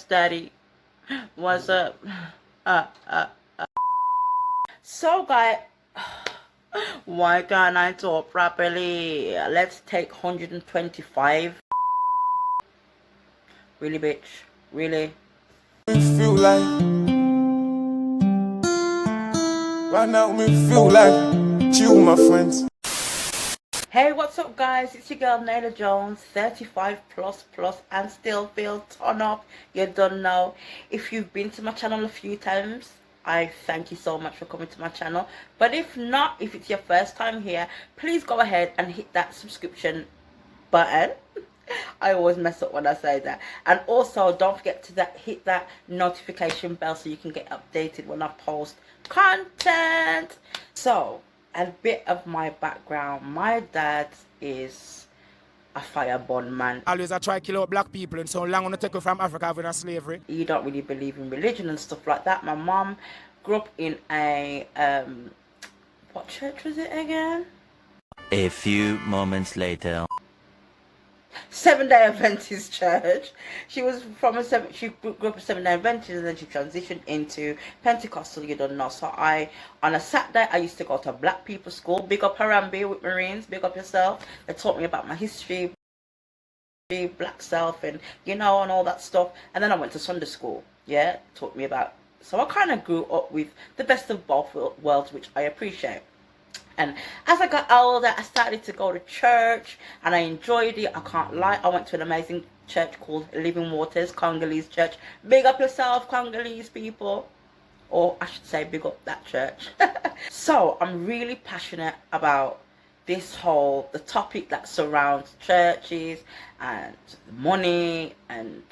Daddy. What's up? Uh, uh. So, guys, why can't I talk properly? Let's take 125. Really, bitch? Really? Me feel like right now. Me feel like chill, my friends. Hey, what's up, guys? It's your girl Naila Jones, 35 plus and still feel ton up. You don't know. If you've been to my channel a few times, I thank you so much for coming to my channel. But if not, if it's your first time here, please go ahead and hit that subscription button. I always mess up when I say that. And also, don't forget to hit that notification bell so you can get updated when I post content. So, a bit of my background. My dad is a fireborn man. Always I try to kill out black people, and so long to take you from Africa when slavery. He don't really believe in religion and stuff like that. My mom grew up in a what church was it again? A few moments later. Seventh-day Adventist church. She was from she grew up a Seventh-day Adventist, and then she transitioned into Pentecostal. You don't know. So on a Saturday, I used to go to black people school. Big up Harambe with Marines. Big up yourself. They taught me about my history, black self, and and all that stuff. And then I went to Sunday school. Yeah, taught me about. So I kind of grew up with the best of both worlds, which I appreciate. And as I got older, I started to go to church, and I enjoyed it. I can't lie. I went to an amazing church called Living Waters, Congolese church. Big up yourself, Congolese people. Or I should say, big up that church. So I'm really passionate about the topic that surrounds churches and money and,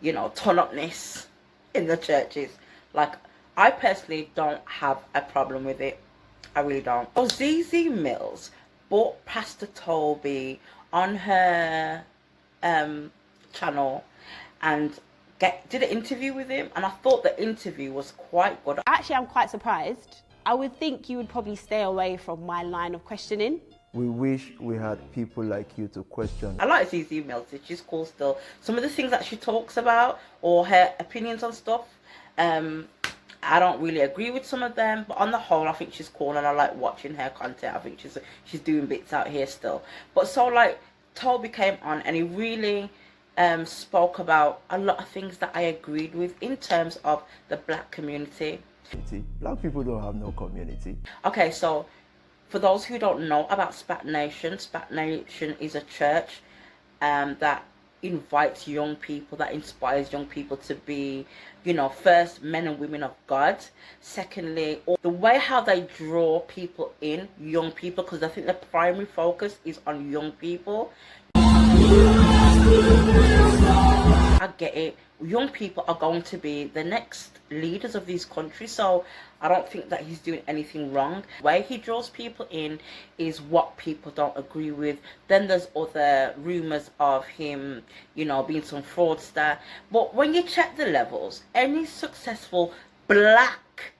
turn-upness in the churches. Like, I personally don't have a problem with it. I really don't. So ZZ Mills bought Pastor Toby on her channel and did an interview with him, and I thought the interview was quite good. Actually, I'm quite surprised. I would think you would probably stay away from my line of questioning. We wish we had people like you to question. I like ZZ Mills. She's cool still. Some of the things that she talks about or her opinions on stuff, I don't really agree with some of them, but on the whole, I think she's cool, and I like watching her content. I think she's doing bits out here still. But so, like, Toby came on, and he really spoke about a lot of things that I agreed with in terms of the black community. Black people don't have no community. Okay, so for those who don't know about Spac Nation is a church that invites young people, that inspires young people to be, first, men and women of God. Secondly, the way how they draw people in, young people, because I think the primary focus is on young people. I get it. Young people are going to be the next leaders of these countries, so I don't think that he's doing anything wrong. The way he draws people in is what people don't agree with. Then there's other rumors of him, being some fraudster. But when you check the levels, any successful black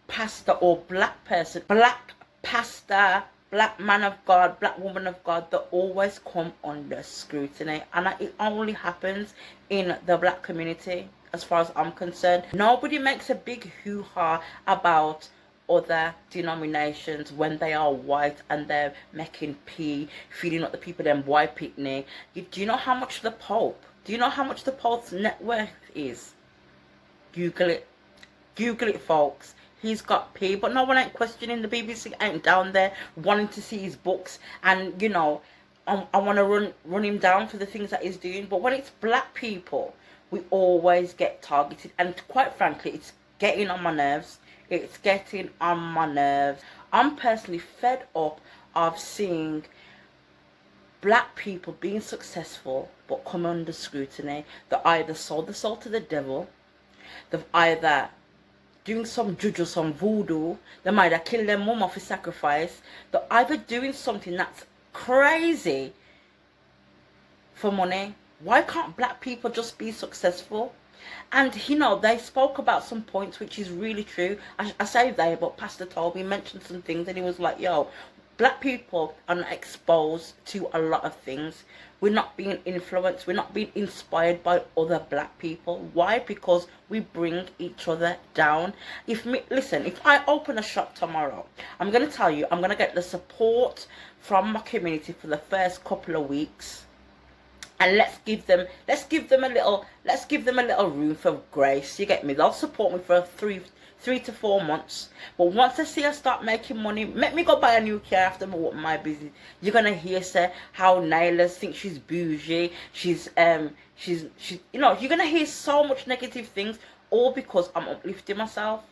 pastor or black person, black pastor, black man of God, black woman of God, they always come under scrutiny, and it only happens in the black community as far as I'm concerned. Nobody makes a big hoo-ha about other denominations when they are white and they're making feeding up the people them white picnic. Do you know how much the Pope's net worth is? Google it, folks. He's got P, but no one ain't questioning. The BBC ain't down there wanting to see his books, and I want to run him down for the things that he's doing. But when it's black people, we always get targeted, and quite frankly, it's getting on my nerves. I'm personally fed up of seeing black people being successful but come under scrutiny. They either sold the soul to the devil, they've either doing some juju, some voodoo, they might have killed their mama for sacrifice. They're either doing something that's crazy for money. Why can't black people just be successful? And they spoke about some points which is really true. I say they, but Pastor Toby mentioned some things, and he was like, yo, black people are not exposed to a lot of things. We're not being influenced. We're not being inspired by other black people. Why? Because we bring each other down. Listen, if I open a shop tomorrow, I'm going to tell you, I'm going to get the support from my community for the first couple of weeks. And let's give them a little room for grace. You get me? They'll support me for three to 4 months. But once they see I start making money, make me go buy a new car after my business. You're gonna hear say how Nailers think she's bougie. She's you know, you're gonna hear so much negative things, all because I'm uplifting myself.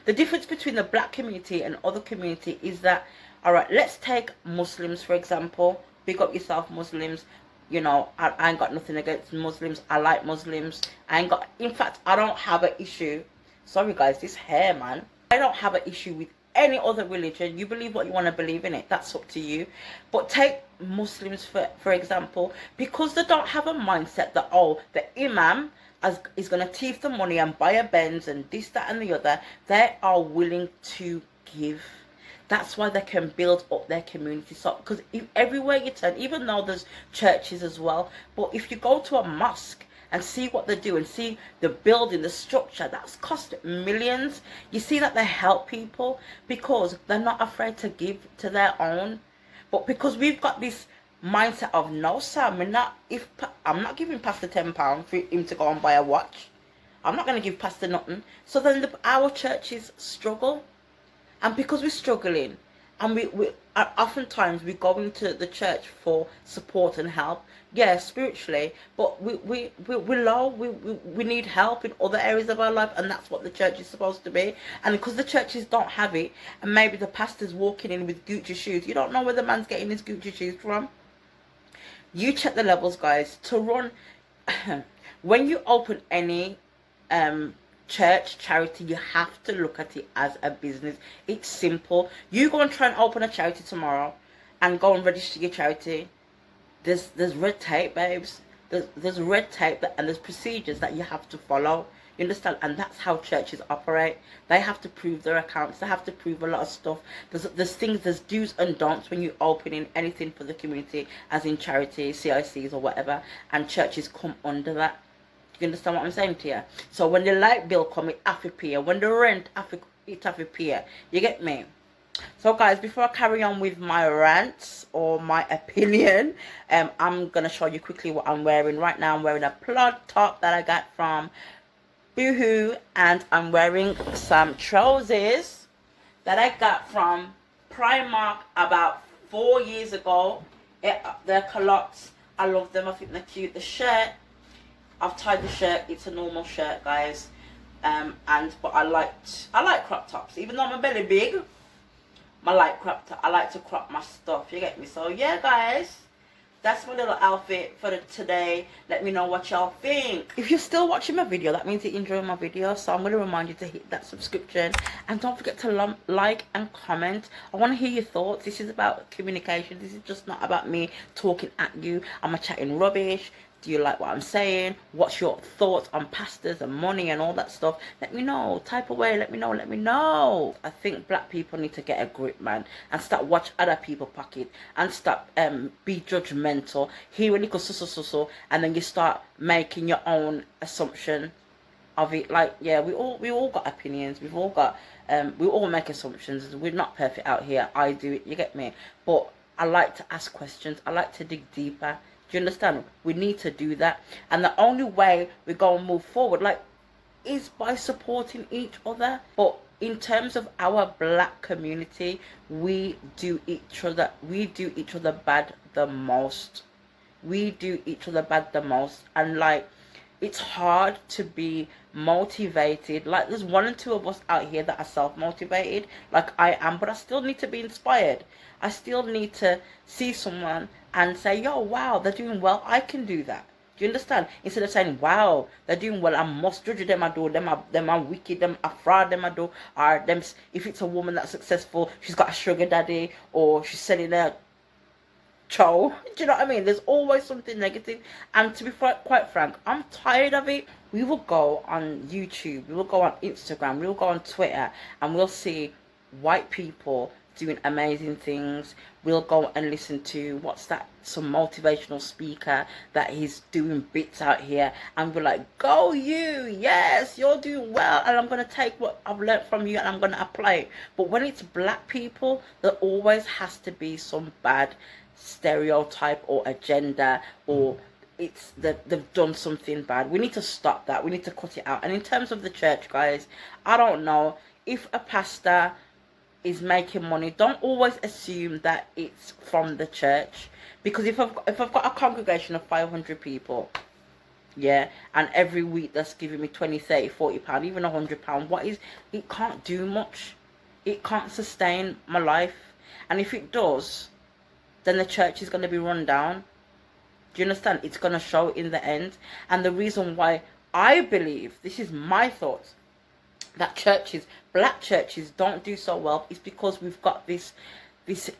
The difference between the black community and other community is that, all right, let's take Muslims for example. Big up yourself, Muslims. You know, I ain't got nothing against Muslims. I like Muslims. In fact, I don't have an issue. Sorry guys, this hair, man. I don't have an issue with any other religion. You believe what you want to believe in it. That's up to you. But take Muslims for example, because they don't have a mindset that, oh, the imam is going to thief the money and buy a Benz and this, that and the other. They are willing to give. That's why they can build up their community. So, because everywhere you turn, even though there's churches as well, but if you go to a mosque and see what they do and see the building, the structure, that's cost millions. You see that they help people because they're not afraid to give to their own. But because we've got this mindset of, no sir, I'm not giving Pastor £10 for him to go and buy a watch. I'm not going to give Pastor nothing. So then our churches struggle. And because we're struggling, and we oftentimes we go into the church for support and help, yeah, spiritually, but we're low. We need help in other areas of our life, and that's what the church is supposed to be. And because the churches don't have it, and maybe the pastor's walking in with Gucci shoes, you don't know where the man's getting his Gucci shoes from. You check the levels, guys. To run, when you open any church, charity, you have to look at it as a business. It's simple. You go and try and open a charity tomorrow and go and register your charity. There's red tape, babes. There's red tape and there's procedures that you have to follow. You understand? And that's how churches operate. They have to prove their accounts. They have to prove a lot of stuff. There's do's and don'ts when you open in anything for the community, as in charity, CICs or whatever, and churches come under that. You understand what I'm saying to you? So when the light bill come, it have to pay. When the rent, it have to pay. You get me? So guys, before I carry on with my rants or my opinion, I'm going to show you quickly what I'm wearing. Right now I'm wearing a plaid top that I got from Boohoo, and I'm wearing some trousers that I got from Primark about 4 years ago. They're culottes. I love them. I think they're cute. The shirt, I've tied the shirt. It's a normal shirt, guys. But I like crop tops. Even though my belly big, I like to crop my stuff. You get me? So yeah, guys, that's my little outfit for today. Let me know what y'all think. If you're still watching my video, that means you're enjoying my video. So I'm going to remind you to hit that subscription. And don't forget to like and comment. I want to hear your thoughts. This is about communication. This is just not about me talking at you. I'm chatting rubbish. Do you like what I'm saying? What's your thoughts on pastors and money and all that stuff? Let me know. Type away. Let me know. I think black people need to get a grip, man, and stop watch other people pocket and stop be judgmental. Hear when you go so, and then you start making your own assumption of it. Like, yeah, we all got opinions. We all make assumptions. We're not perfect out here. I do it. You get me? But I like to ask questions. I like to dig deeper. Do you understand? We need to do that. And the only way we're going to move forward, like, is by supporting each other. But in terms of our black community, we do each other bad the most. And like, it's hard to be motivated. Like, there's one and two of us out here that are self-motivated, like I am, but I still need to be inspired. I still need to see someone and say, yo, wow, they're doing well, I can do that. Do you understand? Instead of saying, wow, they're doing well, I must judge them, I do, them are wicked, them are fraud, them I do, or them, if it's a woman that's successful, she's got a sugar daddy, or she's selling a chow. Do you know what I mean? There's always something negative. And to be quite frank, I'm tired of it. We will go on YouTube, we will go on Instagram, we will go on Twitter, and we'll see white people doing amazing things. We'll go and listen to some motivational speaker that he's doing bits out here, and we're like, go you, yes, you're doing well, and I'm going to take what I've learned from you and I'm going to apply it. But when it's black people, there always has to be some bad stereotype or agenda, or it's that they've done something bad. We need to stop that. We need to cut it out. And in terms of the church, guys, I don't know if a pastor is making money. Don't always assume that it's from the church, because if I've got a congregation of 500 people, yeah, and every week that's giving me 20, 30, 40 pound, even £100, it can't do much. It can't sustain my life. And if it does, then the church is going to be run down. Do you understand? It's going to show in the end. And the reason why I believe, this is my thoughts, that black churches don't do so well is because we've got this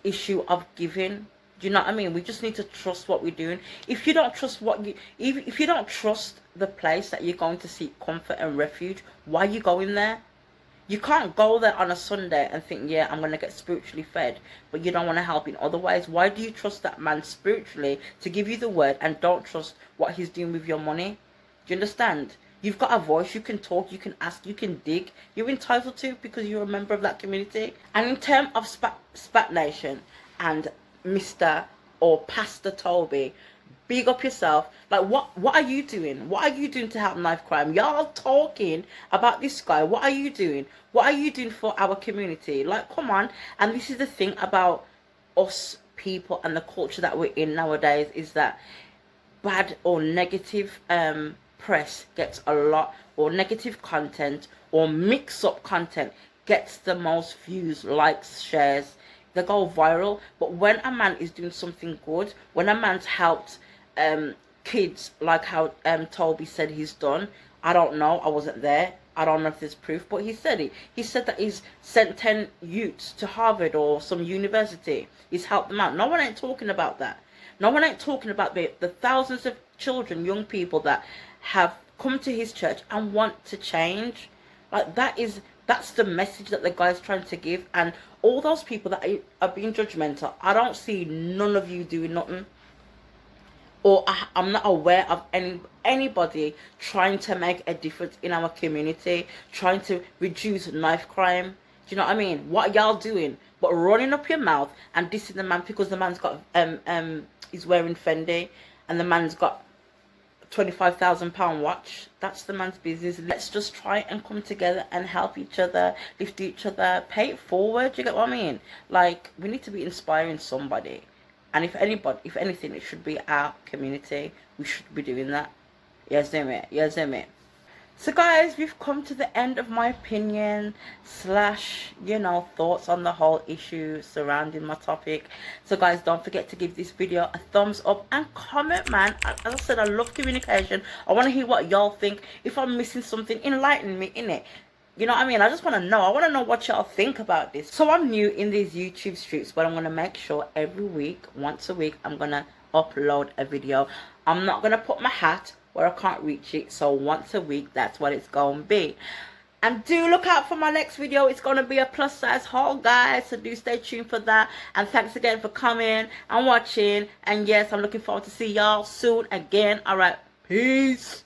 issue of giving. Do you know what I mean? We just need to trust what we're doing. If you don't trust if you don't trust the place that you're going to seek comfort and refuge, why are you going there? You can't go there on a Sunday and think, yeah, I'm going to get spiritually fed, but you don't want to help in other ways. Why do you trust that man spiritually to give you the word and don't trust what he's doing with your money? Do you understand? You've got a voice, you can talk, you can ask, you can dig. You're entitled to, because you're a member of that community. And in terms of Spac Nation and Mr. or Pastor Toby, big up yourself. Like, what are you doing? What are you doing to help knife crime? Y'all talking about this guy. What are you doing? What are you doing for our community? Like, come on. And this is the thing about us people and the culture that we're in nowadays, is that bad or negative press gets a lot, or negative content or mix-up content gets the most views, likes, shares. They go viral. But when a man is doing something good, when a man's helped kids, like how Toby said he's done, I don't know, I wasn't there, I don't know if there's proof, but he said it. He said that he's sent 10 youths to Harvard or some university. He's helped them out. No one ain't talking about that. No one ain't talking about the thousands of children, young people that have come to his church and want to change. Like, that's the message that the guy's trying to give. And all those people that are being judgmental, I don't see none of you doing nothing. Or I'm not aware of anybody trying to make a difference in our community, trying to reduce knife crime. Do you know what I mean? What y'all doing? But running up your mouth and dissing the man because the man's got he's wearing Fendi, and the man's got £25,000 watch. That's the man's business. Let's just try and come together and help each other, lift each other, pay it forward. You get what I mean? Like, we need to be inspiring somebody. And if anything, it should be our community. We should be doing that. Yes, damn it. Yes, damn it. So, guys, we've come to the end of my opinion / thoughts on the whole issue surrounding my topic. So, guys, don't forget to give this video a thumbs up and comment, man. As I said, I love communication. I want to hear what y'all think. If I'm missing something, enlighten me, innit? You know what I mean? I just want to know. I want to know what y'all think about this. So I'm new in these YouTube streets, but I'm going to make sure every week, once a week, I'm going to upload a video. I'm not going to put my hat where I can't reach it. So once a week, that's what it's going to be. And do look out for my next video. It's going to be a plus size haul, guys. So do stay tuned for that. And thanks again for coming and watching. And yes, I'm looking forward to see y'all soon again. All right. Peace.